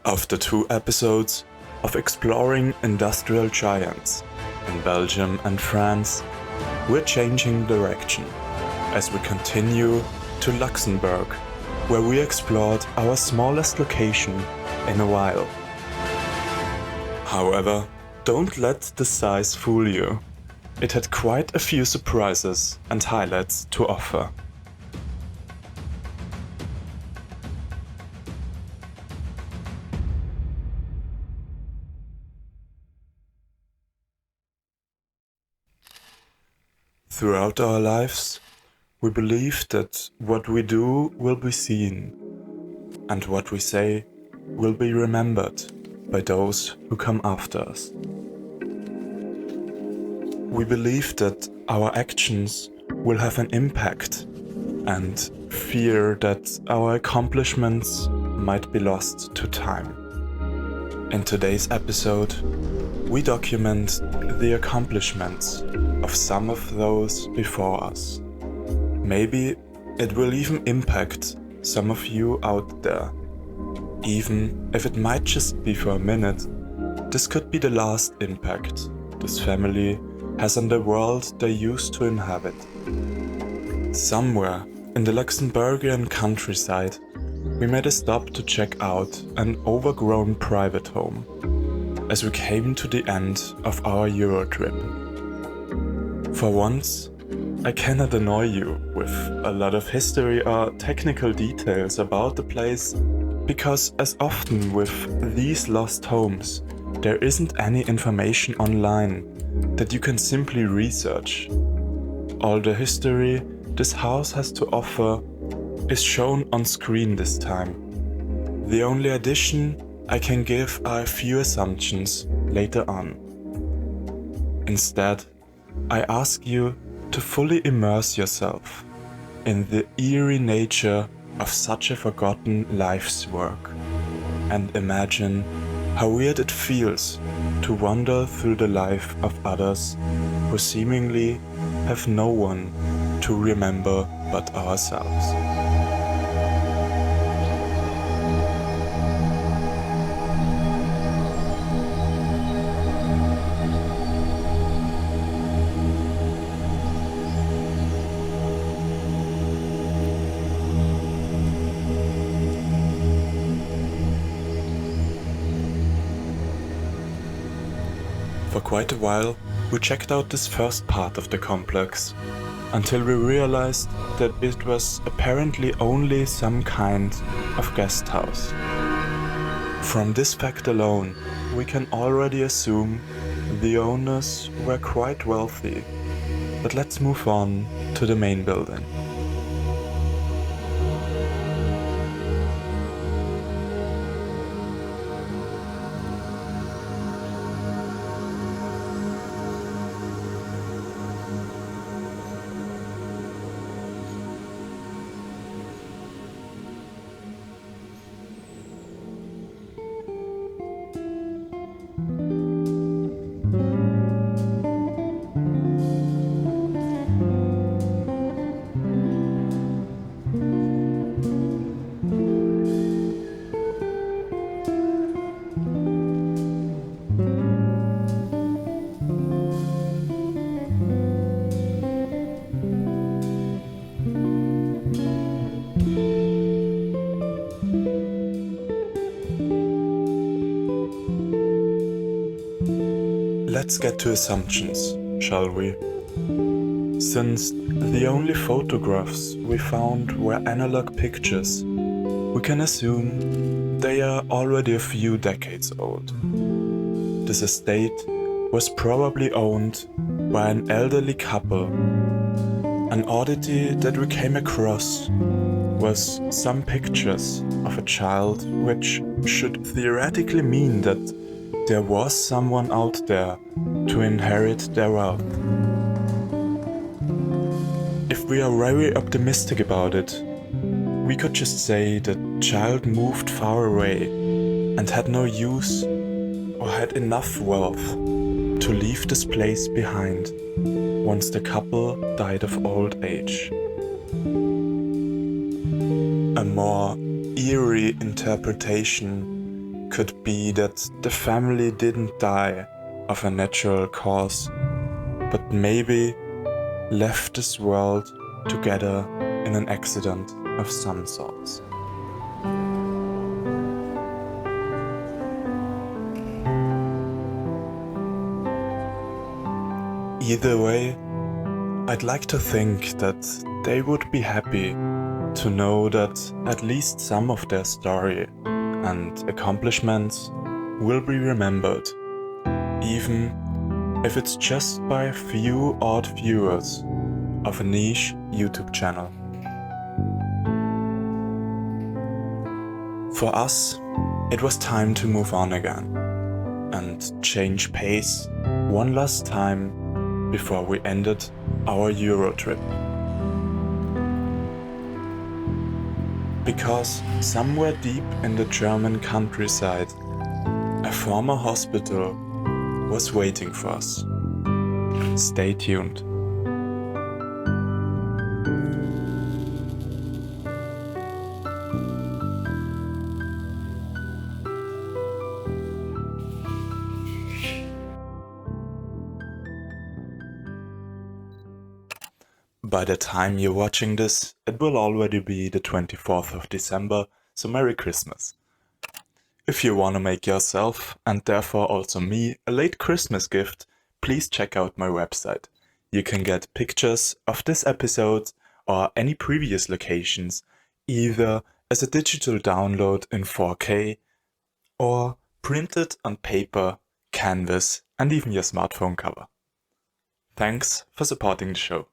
After 2 episodes of exploring industrial giants in Belgium and France, we're changing direction as we continue to Luxembourg, where we explored our smallest location in a while. However, don't let the size fool you. It had quite a few surprises and highlights to offer. Throughout our lives, we believe that what we do will be seen, and what we say will be remembered by those who come after us. We believe that our actions will have an impact and fear that our accomplishments might be lost to time. In today's episode, we document the accomplishments of some of those before us. Maybe it will even impact some of you out there. Even if it might just be for a minute, this could be the last impact this family has on the world they used to inhabit. Somewhere in the Luxembourgian countryside, we made a stop to check out an overgrown private home as we came to the end of our Euro trip. For once, I cannot annoy you with a lot of history or technical details about the place, because as often with these lost homes, there isn't any information online that you can simply research. All the history this house has to offer is shown on screen this time. The only addition I can give are a few assumptions later on. Instead, I ask you to fully immerse yourself in the eerie nature of such a forgotten life's work, and imagine how weird it feels to wander through the life of others who seemingly have no one to remember but ourselves. For quite a while, we checked out this first part of the complex, until we realized that it was apparently only some kind of guest house. From this fact alone, we can already assume the owners were quite wealthy. But let's move on to the main building. Let's get to assumptions, shall we? Since the only photographs we found were analog pictures, we can assume they are already a few decades old. This estate was probably owned by an elderly couple. An oddity that we came across was some pictures of a child, which should theoretically mean that there was someone out there to inherit their wealth. If we are very optimistic about it, we could just say the child moved far away and had no use or had enough wealth to leave this place behind once the couple died of old age. A more eerie interpretation could be that the family didn't die of a natural cause, but maybe left this world together in an accident of some sorts. Either way, I'd like to think that they would be happy to know that at least some of their story and accomplishments will be remembered, even if it's just by a few odd viewers of a niche YouTube channel. For us, it was time to move on again and change pace one last time before we ended our Euro trip. Because somewhere deep in the German countryside, a former hospital was waiting for us. Stay tuned. By the time you're watching this, it will already be the 24th of December, so Merry Christmas. If you want to make yourself, and therefore also me, a late Christmas gift, please check out my website. You can get pictures of this episode or any previous locations, either as a digital download in 4K or printed on paper, canvas, and even your smartphone cover. Thanks for supporting the show.